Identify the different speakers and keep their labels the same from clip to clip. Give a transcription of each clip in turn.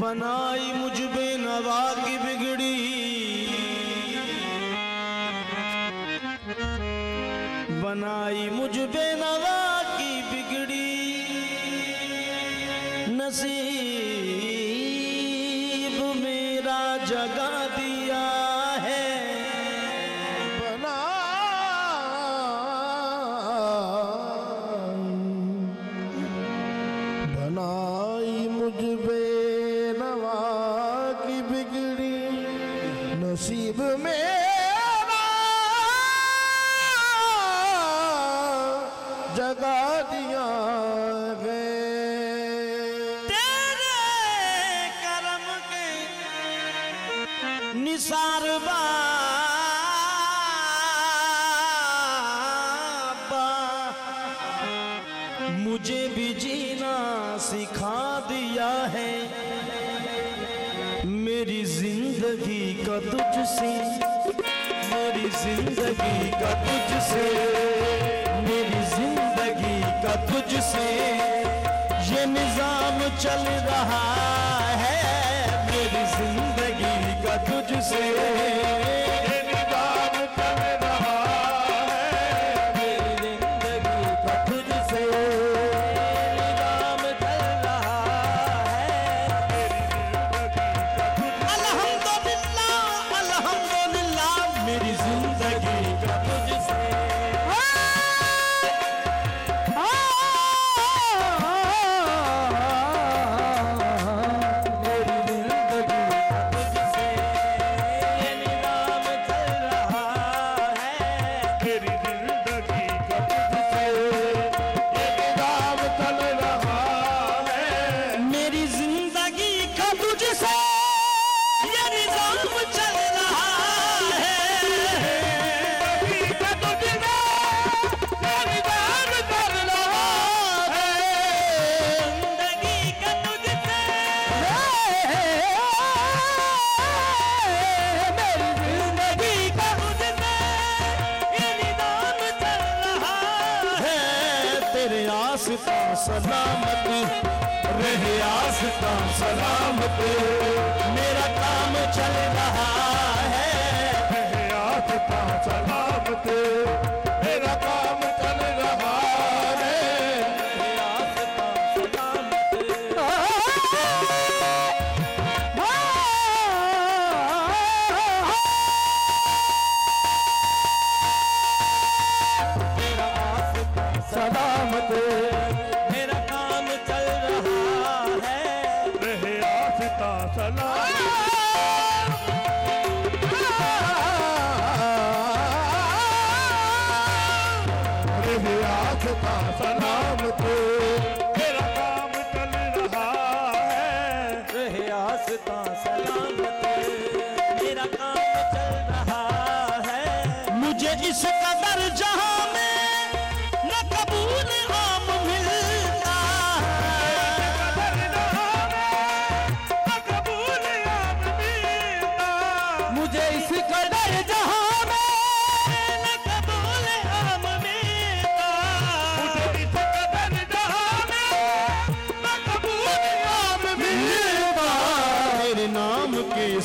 Speaker 1: बनाई मुझ बेनवा की बिगड़ी, बनाई मुझ बेनवा की बिगड़ी, नसीब मेरा जगा दिया है।
Speaker 2: बनाई मुझ बेनवा की बिगड़ी, नसीब मेरा जगा दिया है।
Speaker 1: तेरे करम के निसार बाबा, मुझे भी जीना सिखा दिया है। मेरी जिंदगी का तुझसे, मेरी जिंदगी का तुझसे, मेरी जिंदगी का तुझसे ये निजाम चल रहा है। मेरी जिंदगी का तुझसे ये निजाम चल रहा है। मेरी जिंदगी का तुझसे निजाम चल रहा है। अल्हम्दुलिल्लाह, अल्हम्दुलिल्लाह, मेरी जिंदगी का तुझसे। आस्था सलामत रहे, आस्था सलामत, मेरा काम चल रहा है। आस्था सलामत, मेरा काम चल रहा है। आस्था सलामत, मेरा आस्था सलामत, मेरा काम चल रहा है।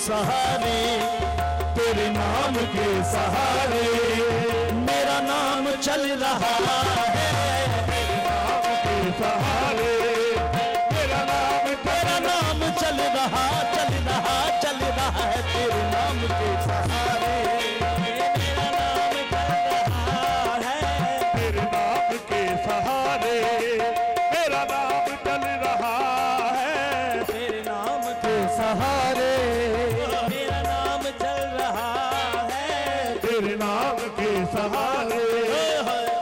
Speaker 1: सहारे, तेरे नाम के सहारे मेरा नाम चल रहा है। तेरे नाम के सहारे मेरा नाम चल रहा है। तेरे नाम के सहारे मेरा नाम चल रहा है।
Speaker 3: तेरे नाम के सहारे मेरा नाम चल रहा है।
Speaker 1: तेरे नाम के सहारे मेरा नाम चल रहा है।
Speaker 3: तेरे नाम के सहारे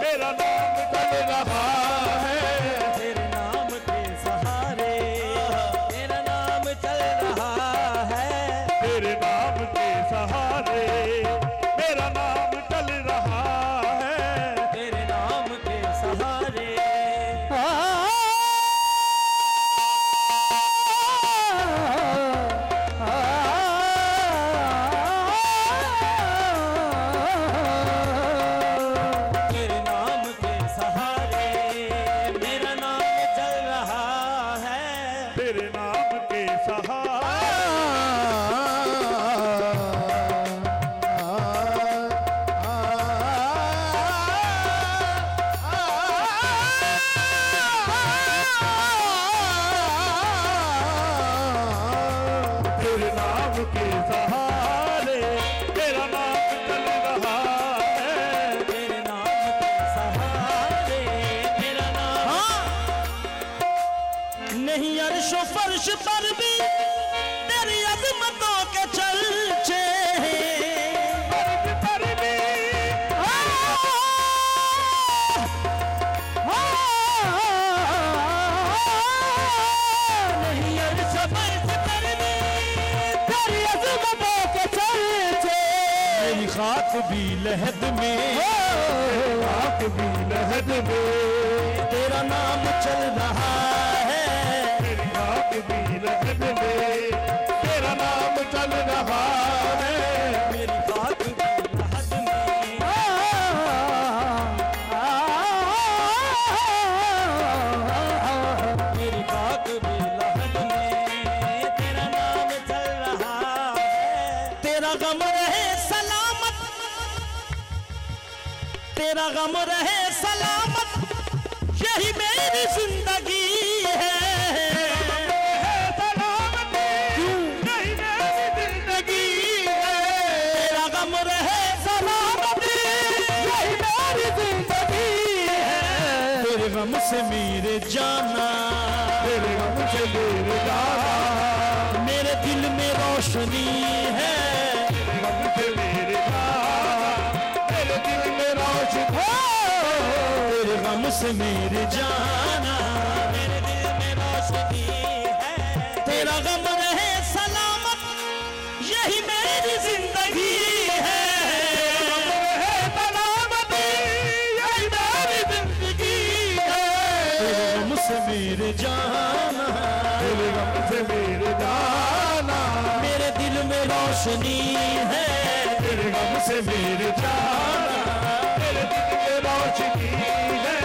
Speaker 3: मेरा नाम चल रहा है।
Speaker 1: तेरे नाम के सहारे मेरा नाम चल रहा है।
Speaker 3: तेरे नाम के सहारे मेरा नाम चल रहा है।
Speaker 1: तेरे नाम के सहारे तेरे नाम के सहारे मेरा नाम चल रहा है।
Speaker 3: तेरे नाम के सहारे तेरे नाम के सहारे मेरा नाम चल रहा है।
Speaker 1: तेरे नाम के सहारे मेरा नाम नहीं अर्शो फर्श पर भी तेरी अजमतों के चलचे
Speaker 3: पर भी
Speaker 1: नहीं अर्शो फर्श पर भी तेरी अजमतों के चलचे मेरी खाक भी लहद में
Speaker 3: खाक भी लहद में
Speaker 1: तेरा नाम चल रहा है।
Speaker 3: तेरी खाक भी लहद में तेरा नाम चल रहा है।
Speaker 1: मेरी खाक भी लहद में मेरी खाक भी लहद में तेरा नाम चल रहा है। तेरा गम रहे सलामत, तेरा गम रहे सलामत यही मेरी जिंदगी है।
Speaker 3: नहीं मेरी जिंदगी है।
Speaker 1: तेरा गम रहे सलामत यही मेरी जिंदगी है। तेरे गम से मेरे जाना,
Speaker 3: तेरे गम से मेरे जाना,
Speaker 1: मेरे दिल में रोशनी है।
Speaker 3: तेरे गम से मेरे जाना, तेरे दिल में रोशनी
Speaker 1: तेरे गम से मेरे जाना, मेरे दिल में रोशनी है। तेरा गम रहे सलामत यही मेरी जिंदगी है।
Speaker 3: सलामती यही मेरी जिंदगी है।
Speaker 1: तेरे गम से मेरे जाना,
Speaker 3: तेरे गम से मेरे जाना,
Speaker 1: मेरे दिल में रोशनी है।
Speaker 3: तेरे गम से मेरे जाना, तेरे दिल में रोशनी है।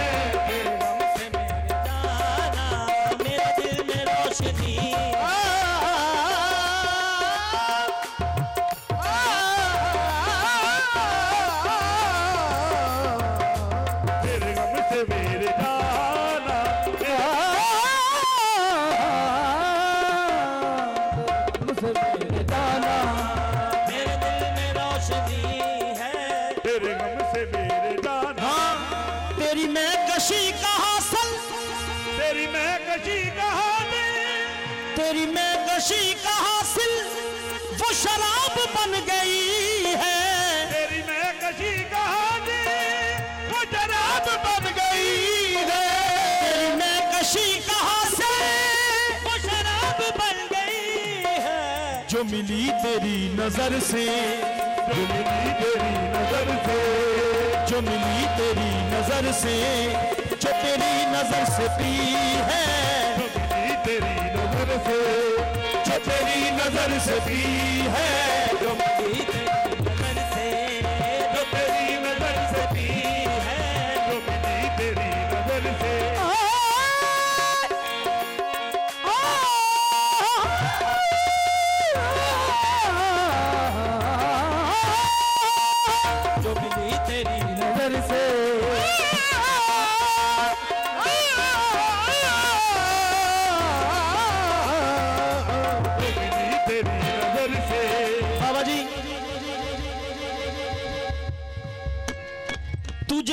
Speaker 1: तेरे गम से मेरे जाना, मेरे दिल में रोशनी
Speaker 3: तेरे गम से मेरे जाना,
Speaker 1: मेरे दिल में रोशनी है।
Speaker 3: तेरे गम से मेरे जाना,
Speaker 1: तेरी मैं कशी का हासिल,
Speaker 3: तेरी मैं कशी कहानी,
Speaker 1: तेरी मैं कशी का हासिल वो शराब बन गई है।
Speaker 3: तेरी मैं कशी कहानी वो शराब बन गई है।
Speaker 1: तेरी मैं कशी का हासिल वो शराब बन गई है। जो मिली तेरी नजर से,
Speaker 3: जो मिली तेरी नजर से,
Speaker 1: जो मिली तेरी नजर से, जो तेरी नजर से पी है।
Speaker 3: जो मिली तेरी नजर से,
Speaker 1: जो तेरी नजर से पी है। जो मिली तेरी नजर से,
Speaker 3: जो तेरी नजर से
Speaker 1: पी है।
Speaker 3: जो मिली तेरी नजर से,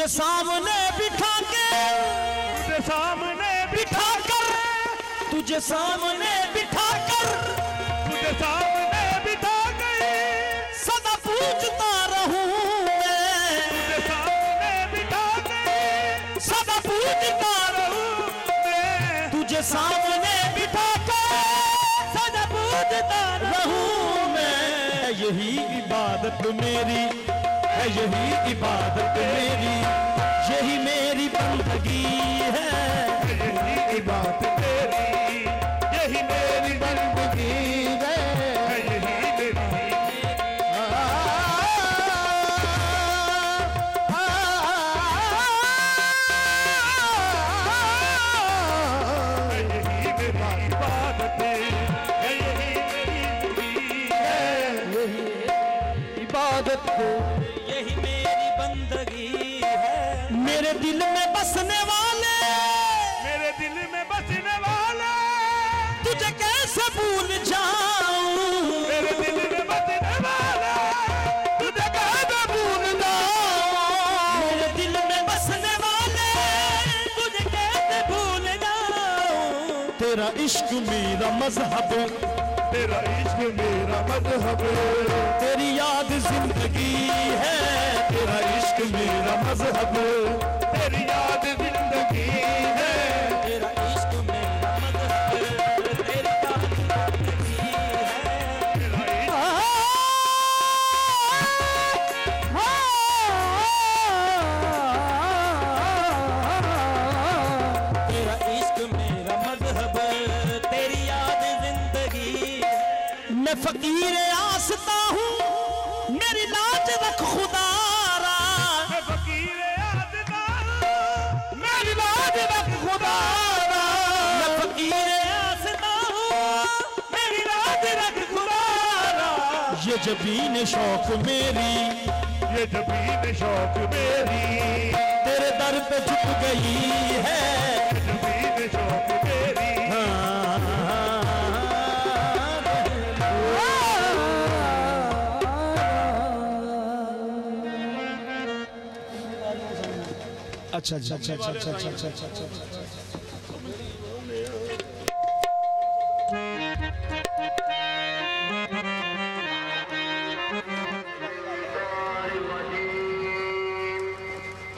Speaker 1: तुझे सामने बिठा के,
Speaker 3: तुझे सामने
Speaker 1: बिठा कर, तुझे सामने बिठा कर,
Speaker 3: तुझे सामने बिठा गई,
Speaker 1: सदा पूछता रहूं मैं,
Speaker 3: तुझे सामने बिठा गई,
Speaker 1: सदा पूछता रहूं
Speaker 3: मैं
Speaker 1: तुझे सामने बिठा कर, सदा पूछता रहूं मैं। यही इबादत मेरी है, यही इबादत मेरी, यही मेरी बंदगी है,
Speaker 3: यही बात तेरी, यही मेरी
Speaker 2: बंदगी है।
Speaker 3: यही मेरी यही मेरी इबादत है, यही मेरी
Speaker 2: इबादत को
Speaker 1: यही मेरी बंदगी है। मेरे दिल में बसने वाले,
Speaker 3: मेरे दिल में बसने वाला,
Speaker 1: तुझे कैसे भूल जाऊं,
Speaker 3: मेरे दिल में बसने वाला,
Speaker 1: तुझे कैसे भूल जाऊं, मेरे दिल में बसने वाले, तुझे कैसे भूल जाऊं। तेरा इश्क मेरा मजहब,
Speaker 3: तेरा इश्क मेरा मजहब,
Speaker 1: तेरी याद जिंदगी है, तेरा इश्क मेरा मजहब,
Speaker 3: तेरी याद जिंदगी है,
Speaker 1: तेरा इश्क मेरा मजहब, तेरी याद जिंदगी है।
Speaker 3: तेरा इश्क
Speaker 1: तेरा इश्क मेरा मजहब, तेरी याद जिंदगी। मैं फकीर आसता हूँ, मेरी लाज रख खुदारा,
Speaker 3: मैं फकीर आददार,
Speaker 1: मेरी लाज रख खुदारा। मैं फकीर आसता हूँ, मेरी लाज रख खुदारा। ये जबीन शौक मेरी,
Speaker 3: ये जबीन शौक मेरी,
Speaker 1: तेरे दर पे झुक गई है।
Speaker 3: जबीन शौक मेरी,
Speaker 1: अच्छा अच्छा अच्छा अच्छा अच्छा अच्छा अच्छा अच्छा